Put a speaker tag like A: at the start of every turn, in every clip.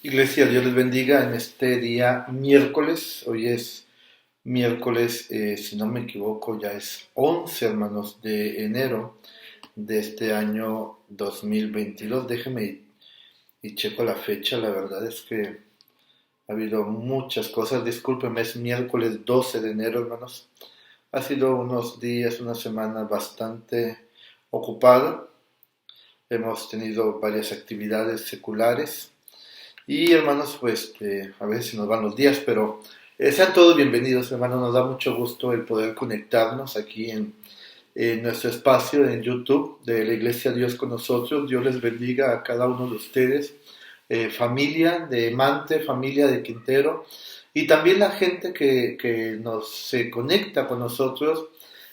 A: Iglesia, Dios les bendiga en este día miércoles. Hoy es miércoles, si no me equivoco, ya es 11, hermanos, de enero de este año 2022. Déjenme y checo la fecha. La verdad es que ha habido muchas cosas. Discúlpenme, es miércoles 12 de enero, hermanos. Ha sido unos días, una semana bastante ocupada. Hemos tenido varias actividades seculares. Y hermanos, pues a veces se nos van los días, pero sean todos bienvenidos, hermanos. Nos da mucho gusto el poder conectarnos aquí en nuestro espacio en YouTube de la Iglesia Dios con nosotros. Dios les bendiga a cada uno de ustedes, familia de Mante, familia de Quintero, y también la gente que se conecta con nosotros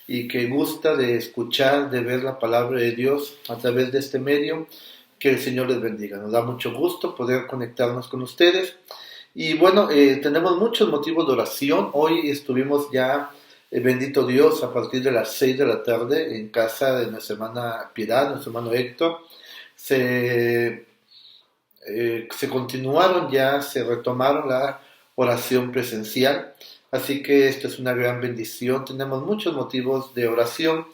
A: y que gusta de escuchar, de ver la palabra de Dios a través de este medio. Que el Señor les bendiga. Nos da mucho gusto poder conectarnos con ustedes. Y bueno, tenemos muchos motivos de oración. Hoy estuvimos ya, bendito Dios, a partir de las 6 de la tarde en casa de nuestra hermana Piedad, nuestro hermano Héctor. Se, se continuaron ya, se retomaron la oración presencial. Así que esto es una gran bendición. Tenemos muchos motivos de oración,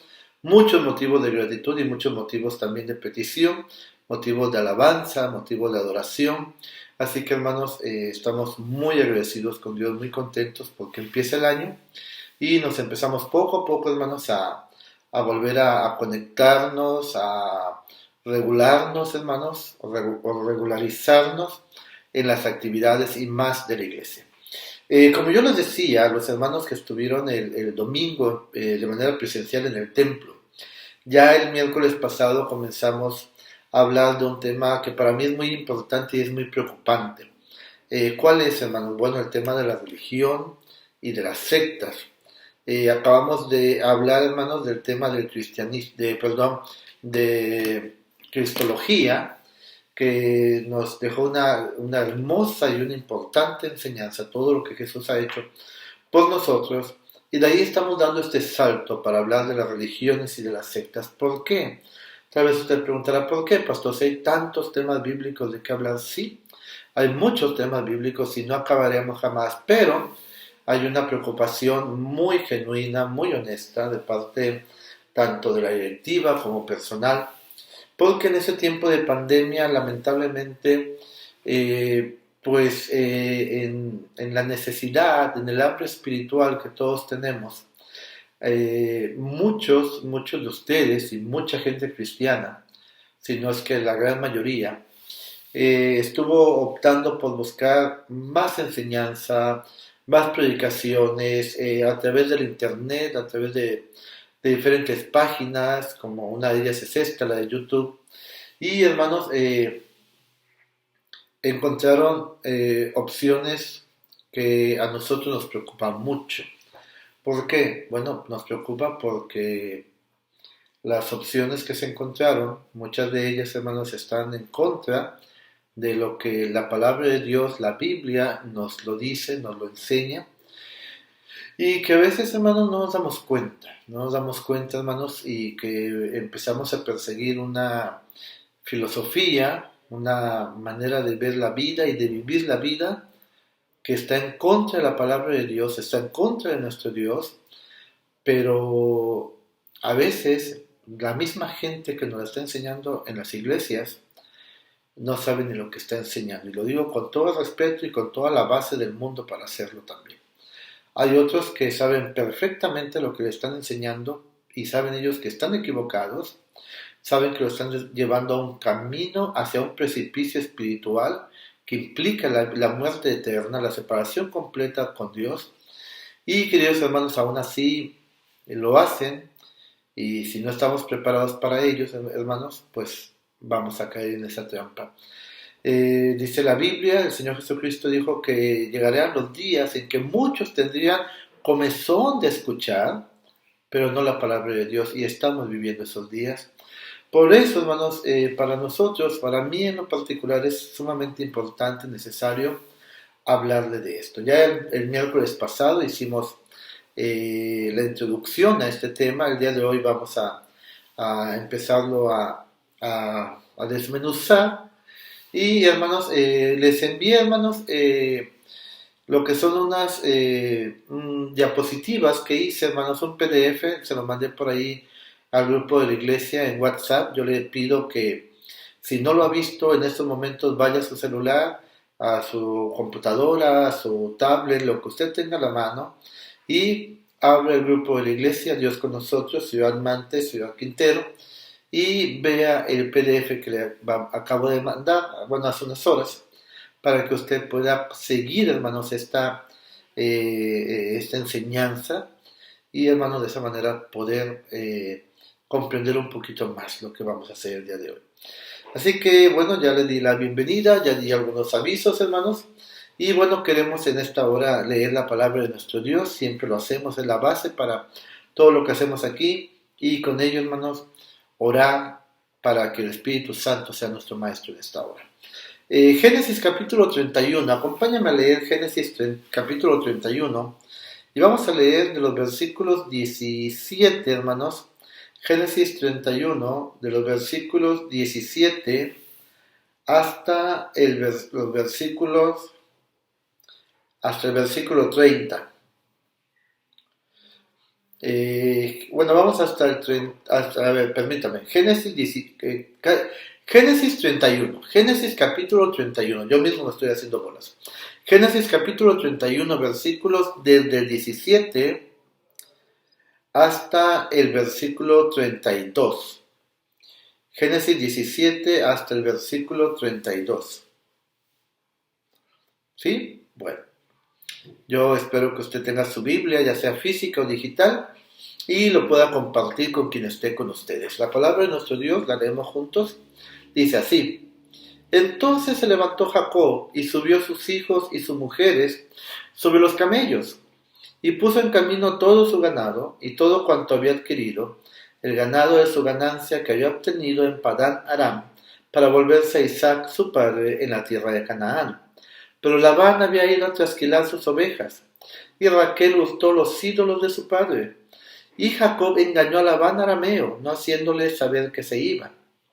A: muchos motivos de gratitud y muchos motivos también de petición, motivos de alabanza, motivos de adoración. Así que hermanos, estamos muy agradecidos con Dios, muy contentos porque empieza el año y nos empezamos poco a poco, hermanos, a volver a conectarnos, a regularnos, hermanos, o regularizarnos en las actividades y más de la iglesia. Como yo les decía, los hermanos que estuvieron el domingo de manera presencial en el templo, ya el miércoles pasado comenzamos a hablar de un tema que para mí es muy importante y es muy preocupante. ¿Cuál es, hermanos? Bueno, el tema de la religión y de las sectas. Acabamos de hablar, hermanos, del tema del cristianismo, de cristología, que nos dejó una hermosa y una importante enseñanza, todo lo que Jesús ha hecho por nosotros, y de ahí estamos dando este salto para hablar de las religiones y de las sectas. ¿Por qué? Tal vez usted preguntará, ¿por qué, pastor? Si hay tantos temas bíblicos de qué hablar, sí, hay muchos temas bíblicos y no acabaremos jamás, pero hay una preocupación muy genuina, muy honesta de parte tanto de la directiva como personal, porque en ese tiempo de pandemia, lamentablemente, en la necesidad, en el hambre espiritual que todos tenemos, muchos de ustedes y mucha gente cristiana, si no es que la gran mayoría, estuvo optando por buscar más enseñanza, más predicaciones a través del internet, a través de diferentes páginas, como una de ellas es esta, la de YouTube. Y hermanos, encontraron opciones que a nosotros nos preocupan mucho. ¿Por qué? Bueno, nos preocupa porque las opciones que se encontraron, muchas de ellas, hermanos, están en contra de lo que la palabra de Dios, la Biblia, nos lo dice, nos lo enseña, y que a veces, hermanos, no nos damos cuenta, hermanos, y que empezamos a perseguir una filosofía, una manera de ver la vida y de vivir la vida que está en contra de la palabra de Dios, está en contra de nuestro Dios, pero a veces la misma gente que nos la está enseñando en las iglesias no sabe ni lo que está enseñando. Y lo digo con todo respeto y con toda la base del mundo para hacerlo también. Hay otros que saben perfectamente lo que le están enseñando y saben ellos que están equivocados, saben que lo están llevando a un camino hacia un precipicio espiritual que implica la muerte eterna, la separación completa con Dios. Y queridos hermanos, aún así lo hacen, y si no estamos preparados para ellos, hermanos, pues vamos a caer en esa trampa. Dice la Biblia, el Señor Jesucristo dijo que llegarían los días en que muchos tendrían comezón de escuchar, pero no la palabra de Dios, y estamos viviendo esos días. Por eso, hermanos, para nosotros, para mí en lo particular, es sumamente importante, necesario hablarle de esto. Ya el miércoles pasado hicimos la introducción a este tema. El día de hoy vamos a empezarlo a desmenuzar Y hermanos, les envié, hermanos, lo que son unas diapositivas que hice, hermanos, un PDF, se lo mandé por ahí al grupo de la iglesia en WhatsApp. Yo le pido que si no lo ha visto en estos momentos, vaya a su celular, a su computadora, a su tablet, lo que usted tenga a la mano, y abre el grupo de la iglesia, Dios con nosotros, Ciudad Mante, Ciudad Quintero, y vea el PDF que acabo de mandar, bueno, hace unas horas, para que usted pueda seguir, hermanos, esta enseñanza y, hermanos, de esa manera poder comprender un poquito más lo que vamos a hacer el día de hoy. Así que, bueno, ya le di la bienvenida, ya di algunos avisos, hermanos, y bueno, queremos en esta hora leer la palabra de nuestro Dios, siempre lo hacemos, es la base para todo lo que hacemos aquí, y con ello, hermanos, orar para que el Espíritu Santo sea nuestro maestro en esta hora. Génesis capítulo 31, acompáñame a leer Génesis capítulo 31 y vamos a leer de los versículos 17, hermanos. Génesis 31, de los versículos 17 hasta los versículos, hasta el versículo 30. Bueno, vamos hasta el 30, a ver, permítame. Génesis 31, Génesis capítulo 31, yo mismo me estoy haciendo bolas. Génesis capítulo 31, versículos desde el 17 hasta el versículo 32. Génesis 17 hasta el versículo 32. ¿Sí? Bueno, yo espero que usted tenga su Biblia, ya sea física o digital, y lo pueda compartir con quien esté con ustedes. La palabra de nuestro Dios, la leemos juntos, dice así: Entonces se levantó Jacob y subió sus hijos y sus mujeres sobre los camellos, y puso en camino todo su ganado y todo cuanto había adquirido, el ganado de su ganancia que había obtenido en Padán Aram, para volverse a Isaac su padre en la tierra de Canaán. Pero Labán había ido a trasquilar sus ovejas, y Raquel hurtó los ídolos de su padre. Y Jacob engañó a Labán arameo, no haciéndole saber que se iba.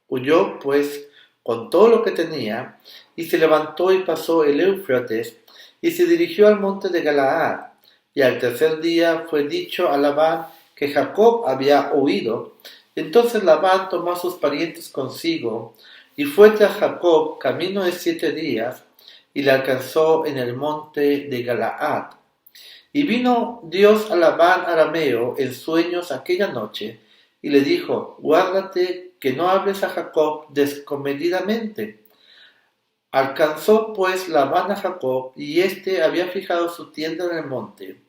A: Huyó, pues, con todo lo que tenía, y se levantó y pasó el Éufrates, y se dirigió al monte de Galaad. Y al tercer día fue dicho a Labán que Jacob había huido. Entonces Labán tomó a sus parientes consigo, y fue tras Jacob camino de 7 días, y le alcanzó en el monte de Galaad. Y vino Dios a Labán arameo en sueños aquella noche, y le dijo: Guárdate que no hables a Jacob descomedidamente. Alcanzó pues Labán a Jacob, y éste había fijado su tienda en el monte.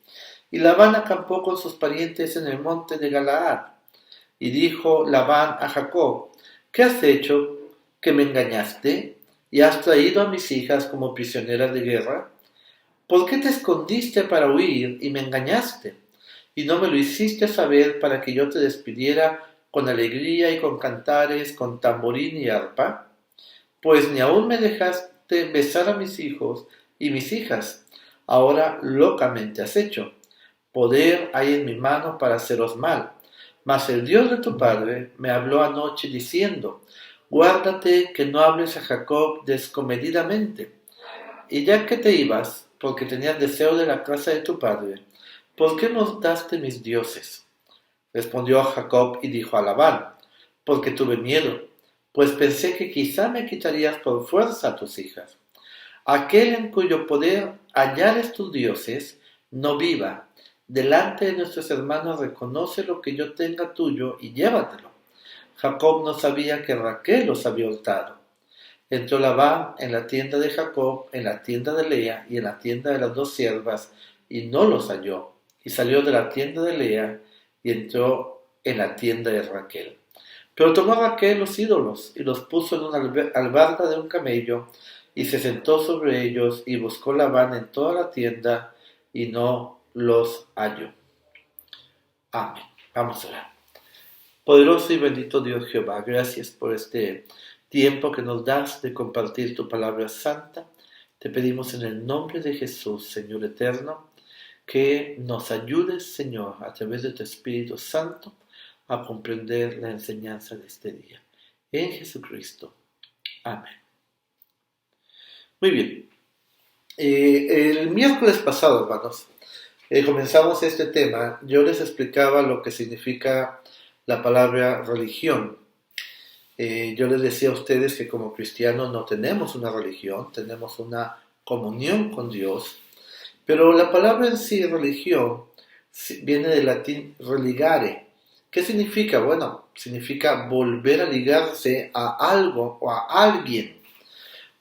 A: Y Labán acampó con sus parientes en el monte de Galaad. Y dijo Labán a Jacob: ¿Qué has hecho, que me engañaste, y has traído a mis hijas como prisioneras de guerra? ¿Por qué te escondiste para huir y me engañaste? Y no me lo hiciste saber para que yo te despidiera con alegría y con cantares, con tamborín y arpa. Pues ni aún me dejaste besar a mis hijos y mis hijas. Ahora locamente has hecho. Poder hay en mi mano para haceros mal. Mas el Dios de tu padre me habló anoche diciendo: Guárdate que no hables a Jacob descomedidamente. Y ya que te ibas, porque tenías deseo de la casa de tu padre, ¿por qué nos daste mis dioses? Respondió Jacob y dijo a Labán: Porque tuve miedo, pues pensé que quizá me quitarías por fuerza a tus hijas. Aquel en cuyo poder hallares tus dioses, no viva. Delante de nuestros hermanos reconoce lo que yo tenga tuyo y llévatelo. Jacob no sabía que Raquel los había hurtado. Entró Labán en la tienda de Jacob, en la tienda de Lea y en la tienda de las 2 siervas, y no los halló. Y salió de la tienda de Lea y entró en la tienda de Raquel. Pero tomó Raquel los ídolos y los puso en una albarda de un camello, y se sentó sobre ellos, y buscó Labán en toda la tienda, y no los halló. Amén. Vamos a orar. Poderoso y bendito Dios Jehová, gracias por este tiempo que nos das de compartir tu palabra santa. Te pedimos en el nombre de Jesús, Señor eterno, que nos ayudes, Señor, a través de tu Espíritu Santo, a comprender la enseñanza de este día. En Jesucristo. Amén. Muy bien. El miércoles pasado, hermanos, comenzamos este tema. Yo les explicaba lo que significa la palabra religión. Yo les decía a ustedes que como cristianos no tenemos una religión, tenemos una comunión con Dios, pero la palabra en sí, religión, viene del latín religare. ¿Qué significa? Bueno, significa volver a ligarse a algo o a alguien.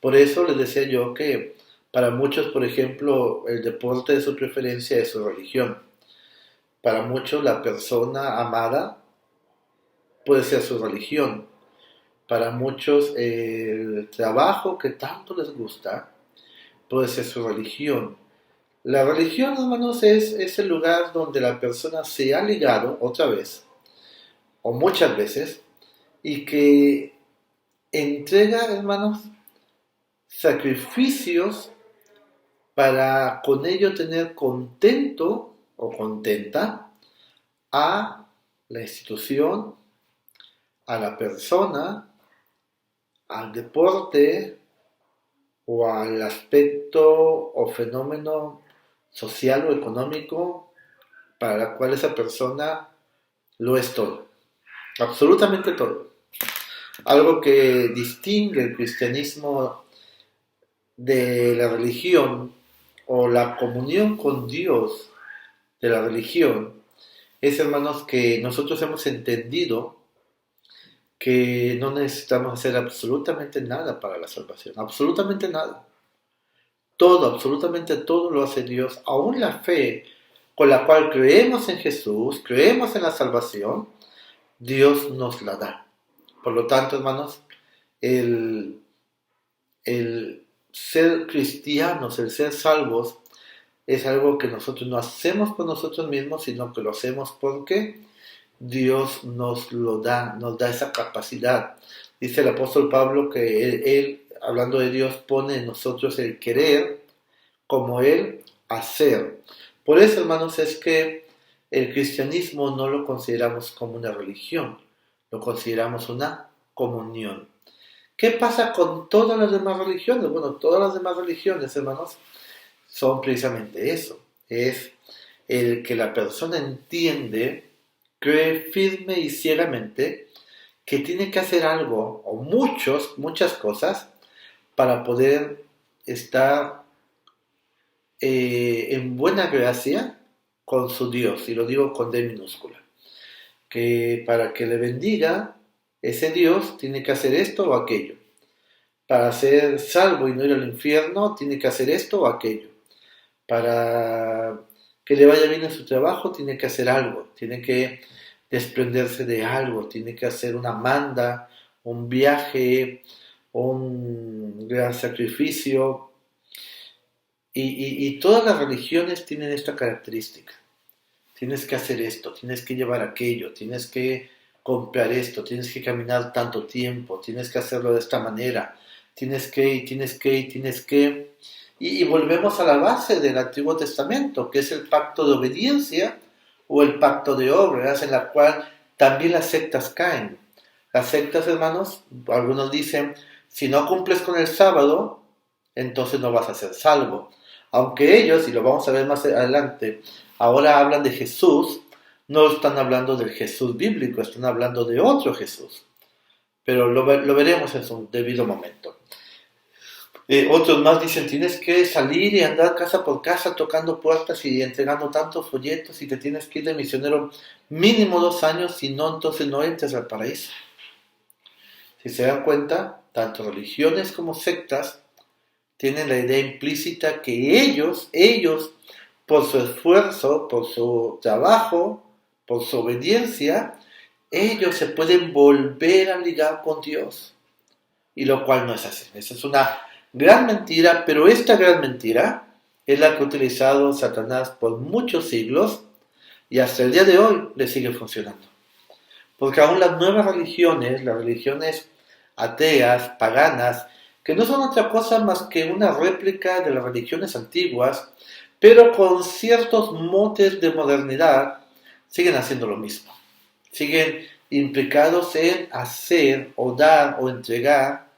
A: Por eso les decía yo que para muchos, por ejemplo, el deporte de su preferencia es su religión. Para muchos la persona amada puede ser su religión. Para muchos el trabajo que tanto les gusta puede ser su religión. La religión, hermanos, es el lugar donde la persona se ha ligado otra vez, o muchas veces, y que entrega, hermanos, sacrificios para con ello tener contento o contenta a la institución, a la persona, al deporte o al aspecto o fenómeno social o económico para la cual esa persona lo es todo, absolutamente todo. Algo que distingue el cristianismo de la religión o la comunión con Dios de la religión es, hermanos, que nosotros hemos entendido que no necesitamos hacer absolutamente nada para la salvación, absolutamente nada. Todo, absolutamente todo lo hace Dios, aún la fe con la cual creemos en Jesús, creemos en la salvación, Dios nos la da. Por lo tanto, hermanos, el, el ser cristianos, el ser salvos, es algo que nosotros no hacemos por nosotros mismos, sino que lo hacemos porque Dios nos lo da, nos da esa capacidad. Dice el apóstol Pablo que él, hablando de Dios, pone en nosotros el querer como el hacer. Por eso, hermanos, es que el cristianismo no lo consideramos como una religión, lo consideramos una comunión. ¿Qué pasa con todas las demás religiones? Bueno, todas las demás religiones, hermanos, son precisamente eso. Es el que la persona entiende, cree firme y ciegamente que tiene que hacer algo o muchas cosas para poder estar en buena gracia con su Dios, y lo digo con D minúscula, que para que le bendiga ese Dios tiene que hacer esto o aquello. Para ser salvo y no ir al infierno tiene que hacer esto o aquello. Para que le vaya bien en su trabajo tiene que hacer algo, tiene que desprenderse de algo, tiene que hacer una manda, un viaje, un gran sacrificio. Y todas las religiones tienen esta característica. Tienes que hacer esto, tienes que llevar aquello, tienes que comprar esto, tienes que caminar tanto tiempo, tienes que hacerlo de esta manera, tienes que. Y volvemos a la base del Antiguo Testamento, que es el pacto de obediencia o el pacto de obras, en la cual también las sectas caen. Las sectas, hermanos, algunos dicen, si no cumples con el sábado, entonces no vas a ser salvo. Aunque ellos, y lo vamos a ver más adelante, ahora hablan de Jesús, no están hablando del Jesús bíblico, están hablando de otro Jesús. Pero lo veremos en su debido momento. Otros más dicen, tienes que salir y andar casa por casa tocando puertas y entregando tantos folletos y te tienes que ir de misionero mínimo 2 años, si no, entonces no entres al paraíso. Si se dan cuenta, tanto religiones como sectas tienen la idea implícita que ellos, por su esfuerzo, por su trabajo, por su obediencia, ellos se pueden volver a ligar con Dios. Y lo cual no es así. Esa es una gran mentira, pero esta gran mentira es la que ha utilizado Satanás por muchos siglos y hasta el día de hoy le sigue funcionando. Porque aún las nuevas religiones, las religiones ateas, paganas, que no son otra cosa más que una réplica de las religiones antiguas, pero con ciertos motes de modernidad, siguen haciendo lo mismo. Siguen implicados en hacer o dar o entregar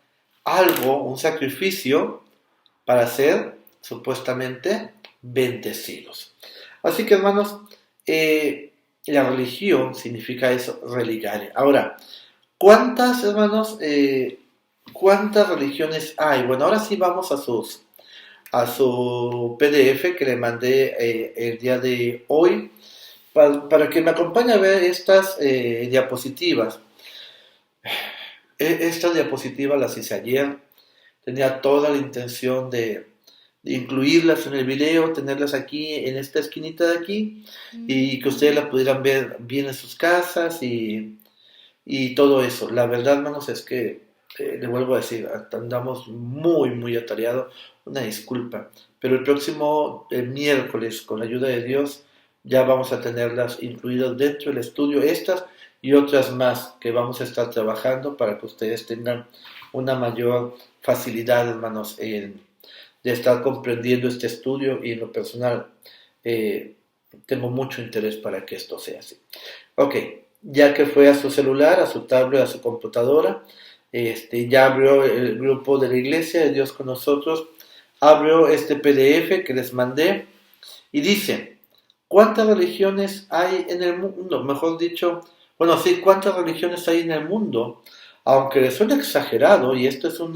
A: algo, un sacrificio, para ser supuestamente bendecidos. Así que hermanos, la religión significa eso, religare. Ahora, ¿cuántas hermanos, cuántas religiones hay? Bueno, ahora sí vamos a su PDF que le mandé el día de hoy para que me acompañe a ver estas diapositivas. Estas diapositivas las hice ayer, tenía toda la intención de incluirlas en el video, tenerlas aquí en esta esquinita de aquí y que ustedes las pudieran ver bien en sus casas y todo eso. La verdad, hermanos, es que le vuelvo a decir, andamos muy atareados, una disculpa, pero el próximo miércoles, con la ayuda de Dios, ya vamos a tenerlas incluidas dentro del estudio, estas y otras más que vamos a estar trabajando para que ustedes tengan una mayor facilidad, hermanos, de estar comprendiendo este estudio y en lo personal tengo mucho interés para que esto sea así. Ok, ya que fue a su celular, a su tablet, a su computadora, ya abrió el grupo de la iglesia de Dios con nosotros, abrió este PDF que les mandé y dice, ¿cuántas religiones hay en el mundo? Mejor dicho, bueno, sí, ¿cuántas religiones hay en el mundo? Aunque les suena exagerado, y esto es un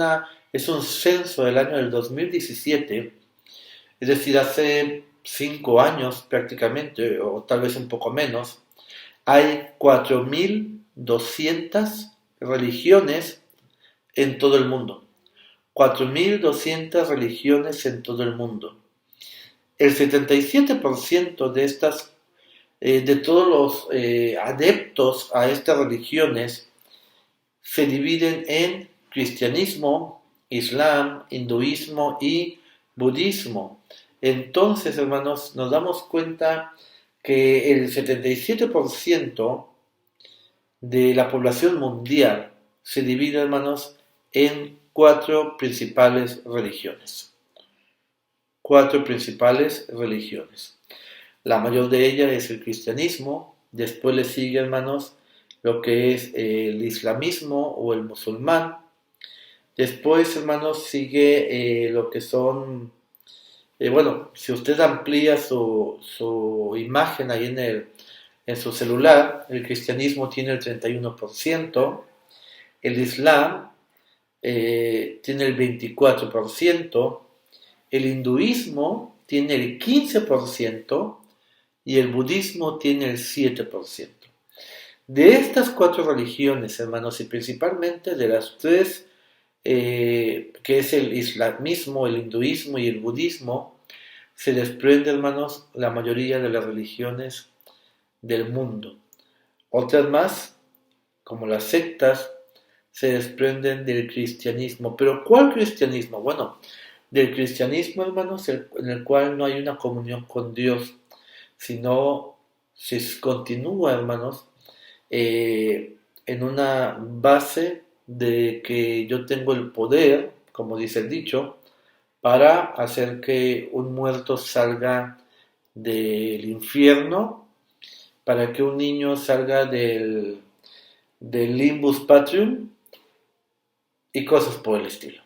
A: censo del año del 2017, es decir, hace 5 años prácticamente, o tal vez un poco menos, hay 4.200 religiones en todo el mundo. 4.200 religiones en todo el mundo. El 77% de estas, de todos los adeptos a estas religiones, se dividen en cristianismo, islam, hinduismo y budismo. Entonces, hermanos, nos damos cuenta que el 77% de la población mundial se divide, hermanos, en 4 principales religiones. 4 principales religiones. La mayor de ellas es el cristianismo, después le sigue, hermanos, lo que es el islamismo o el musulmán. Después, hermanos, sigue lo que son, bueno, si usted amplía su imagen ahí en su celular, el cristianismo tiene el 31%, el islam tiene el 24%, el hinduismo tiene el 15% y el budismo tiene el 7%. De estas 4 religiones, hermanos, y principalmente de las 3, que es el islamismo, el hinduismo y el budismo, se desprende, hermanos, la mayoría de las religiones del mundo. Otras más, como las sectas, se desprenden del cristianismo. ¿Pero cuál cristianismo? Bueno, del cristianismo, hermanos, en el cual no hay una comunión con Dios, sino se continúa, hermanos, en una base de que yo tengo el poder, como dice el dicho, para hacer que un muerto salga del infierno, para que un niño salga del limbus patrium y cosas por el estilo.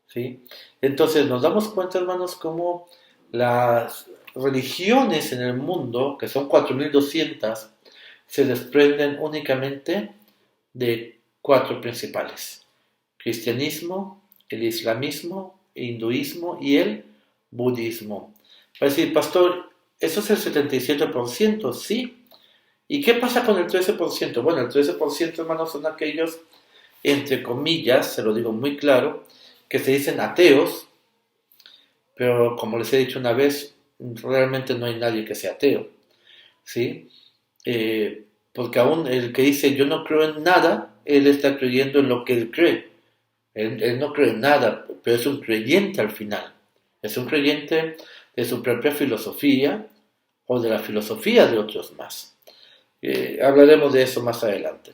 A: ¿Sí? Entonces nos damos cuenta, hermanos, cómo las religiones en el mundo, que son 4.200, se desprenden únicamente de 4 principales: cristianismo, el islamismo, el hinduismo y el budismo. Va a decir, pastor, eso es el 77%, sí. ¿Y qué pasa con el 13%? Bueno, el 13%, hermanos, son aquellos, entre comillas, se lo digo muy claro, que se dicen ateos, pero como les he dicho una vez, realmente no hay nadie que sea ateo, ¿sí? Porque aún el que dice yo no creo en nada, él está creyendo en lo que él cree. Él no cree en nada, pero es un creyente al final. Es un creyente de su propia filosofía o de la filosofía de otros más. Hablaremos de eso más adelante.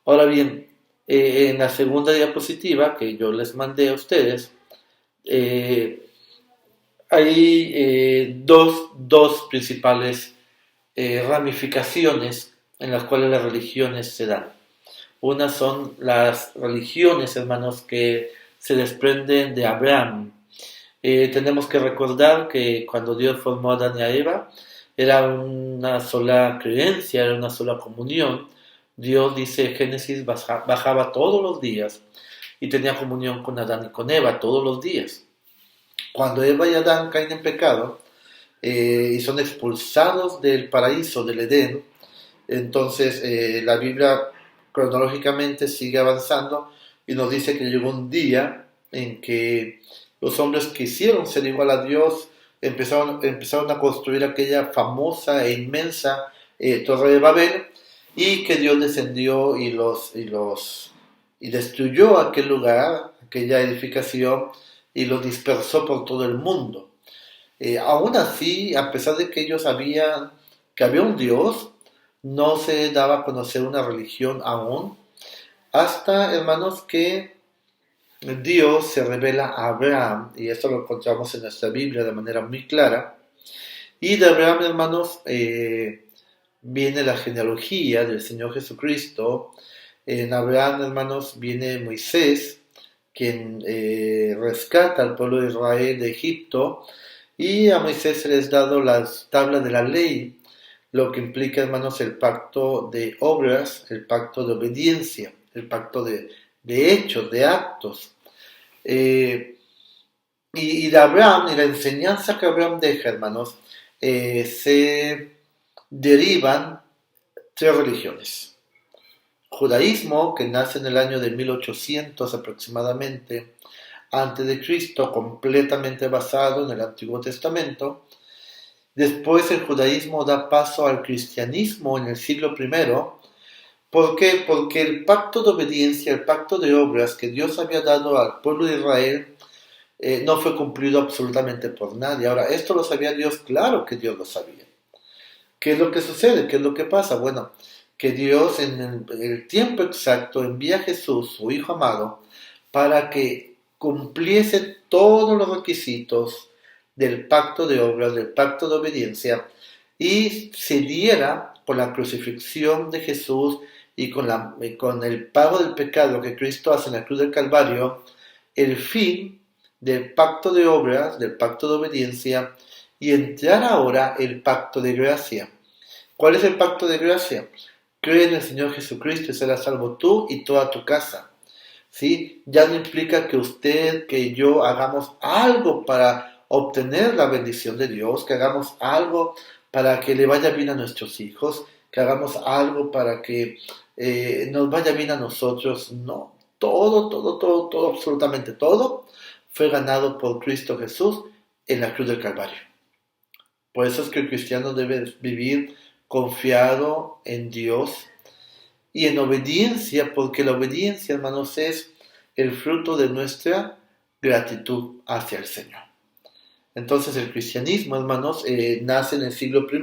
A: Ahora bien, en la segunda diapositiva que yo les mandé a ustedes, hay dos principales ramificaciones en las cuales las religiones se dan. Una son las religiones, hermanos, que se desprenden de Abraham. Tenemos que recordar que cuando Dios formó a Adán y a Eva, era una sola creencia, era una sola comunión. Dios, dice Génesis, bajaba todos los días y tenía comunión con Adán y con Eva todos los días. Cuando Eva y Adán caen en pecado y son expulsados del paraíso, del Edén, entonces la Biblia cronológicamente sigue avanzando y nos dice que llegó un día en que los hombres quisieron ser igual a Dios, empezaron a construir aquella famosa e inmensa Torre de Babel, y que Dios descendió y destruyó aquel lugar, aquella edificación, y los dispersó por todo el mundo. Aún así, a pesar de que ellos sabían que había un Dios, no se daba a conocer una religión aún, hasta, hermanos, que Dios se revela a Abraham, y esto lo encontramos en nuestra Biblia de manera muy clara, y de Abraham, hermanos, viene la genealogía del Señor Jesucristo. En Abraham, hermanos, viene Moisés, quien rescata al pueblo de Israel de Egipto, y a Moisés se les ha dado las tablas de la ley, lo que implica, hermanos, el pacto de obras, el pacto de obediencia, el pacto de hechos, de actos. Y de Abraham, y la enseñanza que Abraham deja, hermanos, se derivan tres religiones. Judaísmo, que nace en el año de 1800 aproximadamente, antes de Cristo, completamente basado en el Antiguo Testamento. Después el judaísmo da paso al cristianismo en el siglo I. ¿Por qué? Porque el pacto de obediencia, el pacto de obras que Dios había dado al pueblo de Israel no fue cumplido absolutamente por nadie. Ahora, esto lo sabía Dios, claro que Dios lo sabía. ¿Qué es lo que sucede? ¿Qué es lo que pasa? Bueno, que Dios en el tiempo exacto envía a Jesús, su Hijo amado, para que cumpliese todos los requisitos del pacto de obras, del pacto de obediencia, y se diera con la crucifixión de Jesús y con el pago del pecado que Cristo hace en la cruz del Calvario, el fin del pacto de obras, del pacto de obediencia, y entrar ahora el pacto de gracia. ¿Cuál es el pacto de gracia? Cree en el Señor Jesucristo y serás salvo tú y toda tu casa. ¿Sí? Ya no implica que usted, que yo hagamos algo para obtener la bendición de Dios, que hagamos algo para que le vaya bien a nuestros hijos, que hagamos algo para que nos vaya bien a nosotros. No, todo, absolutamente todo fue ganado por Cristo Jesús en la cruz del Calvario. Por eso es que el cristiano debe vivir confiado en Dios y en obediencia, porque la obediencia, hermanos, es el fruto de nuestra gratitud hacia el Señor. Entonces el cristianismo, hermanos, nace en el siglo I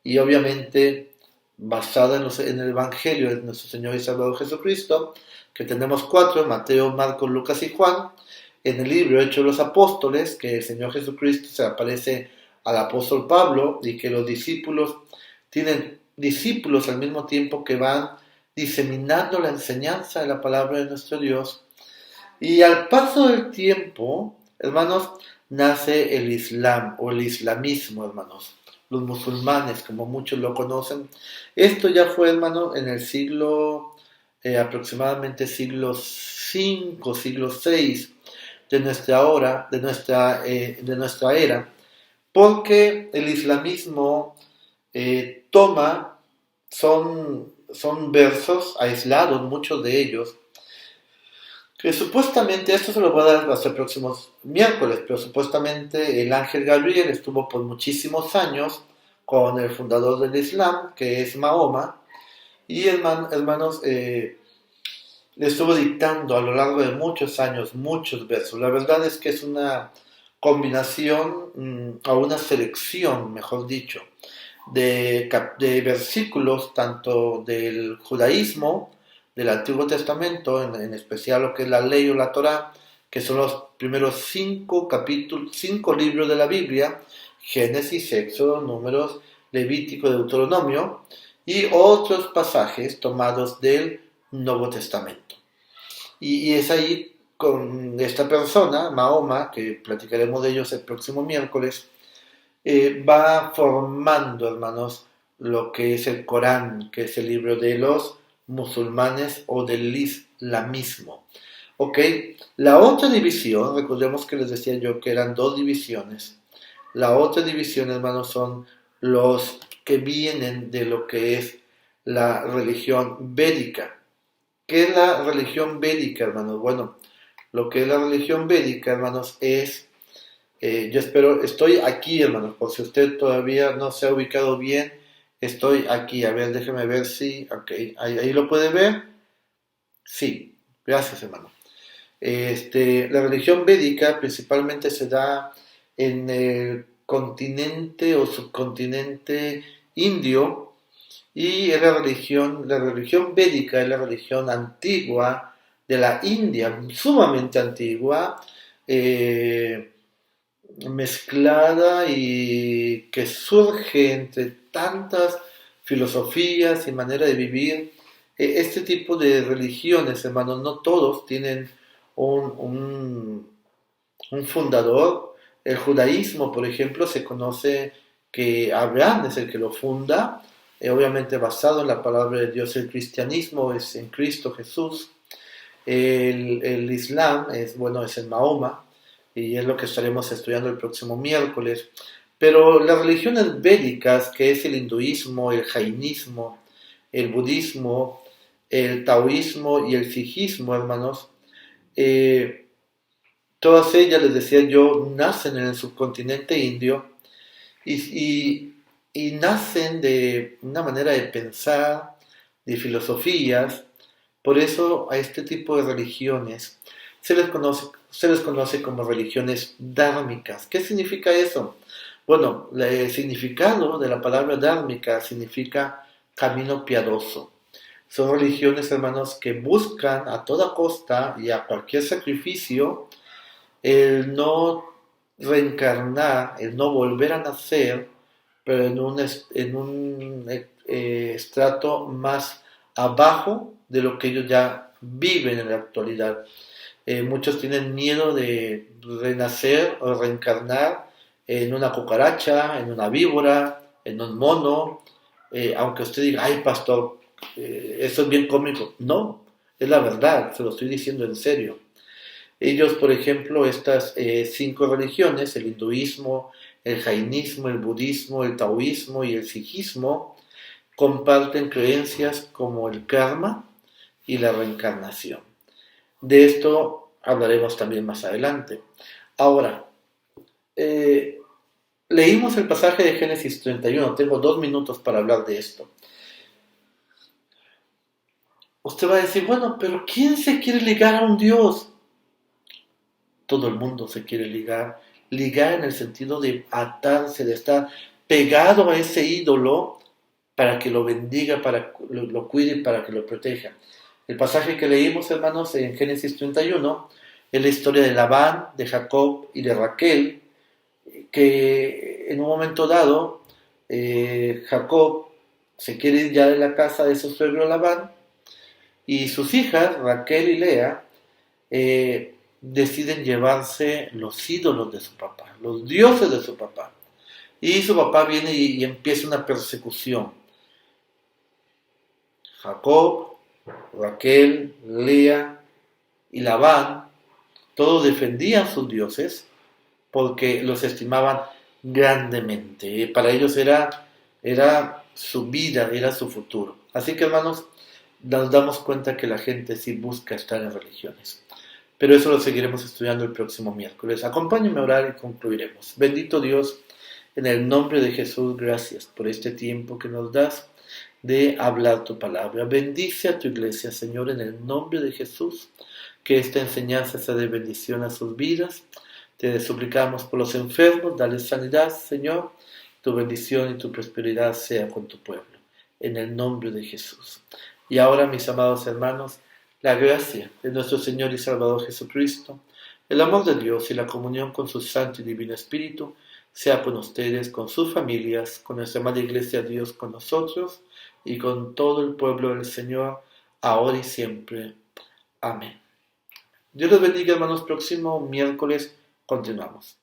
A: y obviamente basada en el Evangelio de nuestro Señor y Salvador Jesucristo, que tenemos 4, Mateo, Marcos, Lucas y Juan. En el libro Hechos de los Apóstoles, que el Señor Jesucristo se aparece al apóstol Pablo y que los discípulos tienen discípulos al mismo tiempo que van diseminando la enseñanza de la palabra de nuestro Dios. Y al paso del tiempo, hermanos, nace el Islam o el islamismo, hermanos, los musulmanes, como muchos lo conocen. Esto ya fue, hermanos, en el siglo, aproximadamente siglo V, siglo VI de nuestra era, porque el islamismo son versos aislados, muchos de ellos, que supuestamente, esto se lo voy a dar hasta el próximo miércoles, pero supuestamente el ángel Gabriel estuvo por muchísimos años con el fundador del Islam, que es Mahoma, y hermanos, le estuvo dictando a lo largo de muchos años muchos versos. La verdad es que es una combinación, o una selección, mejor dicho, de versículos tanto del judaísmo, del Antiguo Testamento, en especial lo que es la ley o la Torá, que son los primeros 5 libros de la Biblia: Génesis, Éxodo, Números, Levítico, Deuteronomio, y otros pasajes tomados del Nuevo Testamento. Y es ahí con esta persona, Mahoma, que platicaremos de ellos el próximo miércoles, va formando, hermanos, lo que es el Corán, que es el libro de los musulmanes o del islamismo. Ok, la otra división, recordemos que les decía yo que eran dos divisiones. La otra división, hermanos, son los que vienen de lo que es la religión védica. ¿Qué es la religión védica, hermanos? Bueno, lo que es la religión védica, hermanos, es, yo espero, estoy aquí, hermanos, por si usted todavía no se ha ubicado bien, estoy aquí. A ver, déjeme ver si, ok, ahí lo puede ver. Sí, gracias, hermano. La religión védica principalmente se da en el continente o subcontinente indio y es la religión védica es la religión antigua de la India, sumamente antigua, eh, mezclada y que surge entre tantas filosofías y manera de vivir. Este tipo de religiones, hermanos, no todos tienen un, un, un fundador. El judaísmo, por ejemplo, se conoce que Abraham es el que lo funda, obviamente basado en la palabra de Dios. El cristianismo es en Cristo Jesús. El Islam es, bueno, es en Mahoma, y es lo que estaremos estudiando el próximo miércoles. Pero las religiones védicas, que es el hinduismo, el jainismo, el budismo, el taoísmo y el sijismo, hermanos, eh, todas ellas, les decía yo, nacen en el subcontinente indio y, y nacen de una manera de pensar, de filosofías. Por eso a este tipo de religiones se les conoce como religiones dármicas. ¿Qué significa eso? Bueno, el significado de la palabra dármica significa camino piadoso. Son religiones, hermanos, que buscan a toda costa y a cualquier sacrificio el no reencarnar, el no volver a nacer, pero en un estrato más abajo de lo que ellos ya viven en la actualidad. Muchos tienen miedo de renacer o reencarnar en una cucaracha, en una víbora, en un mono, aunque usted diga, ay pastor, eso es bien cómico. No, es la verdad, se lo estoy diciendo en serio. Ellos, por ejemplo, estas cinco religiones, el hinduismo, el jainismo, el budismo, el taoísmo y el sijismo, comparten creencias como el karma y la reencarnación. De esto hablaremos también más adelante. Ahora, eh, leímos el pasaje de Génesis 31, tengo 2 minutos para hablar de esto. Usted va a decir, bueno, pero ¿quién se quiere ligar a un Dios? Todo el mundo se quiere ligar en el sentido de atarse, de estar pegado a ese ídolo para que lo bendiga, para que lo cuide, para que lo proteja. El pasaje que leímos, hermanos, en Génesis 31, es la historia de Labán, de Jacob y de Raquel, que en un momento dado, Jacob se quiere ir ya de la casa de su suegro Labán, y sus hijas, Raquel y Lea, deciden llevarse los ídolos de su papá, los dioses de su papá. Y su papá viene y empieza una persecución. Jacob, Raquel, Lea y Labán, todos defendían sus dioses porque los estimaban grandemente. Para ellos era su vida, era su futuro. Así que, hermanos, nos damos cuenta que la gente sí busca estar en religiones. Pero eso lo seguiremos estudiando el próximo miércoles. Acompáñenme a orar y concluiremos. Bendito Dios, en el nombre de Jesús, gracias por este tiempo que nos das de hablar tu palabra. Bendice a tu iglesia, Señor, en el nombre de Jesús, que esta enseñanza sea de bendición a sus vidas. Te suplicamos por los enfermos, dale sanidad, Señor. Tu bendición y tu prosperidad sea con tu pueblo, en el nombre de Jesús. Y ahora, mis amados hermanos, la gracia de nuestro Señor y Salvador Jesucristo, el amor de Dios y la comunión con su Santo y Divino Espíritu, sea con ustedes, con sus familias, con nuestra amada Iglesia, Dios con nosotros y con todo el pueblo del Señor, ahora y siempre. Amén. Dios los bendiga, hermanos. Próximo miércoles continuamos.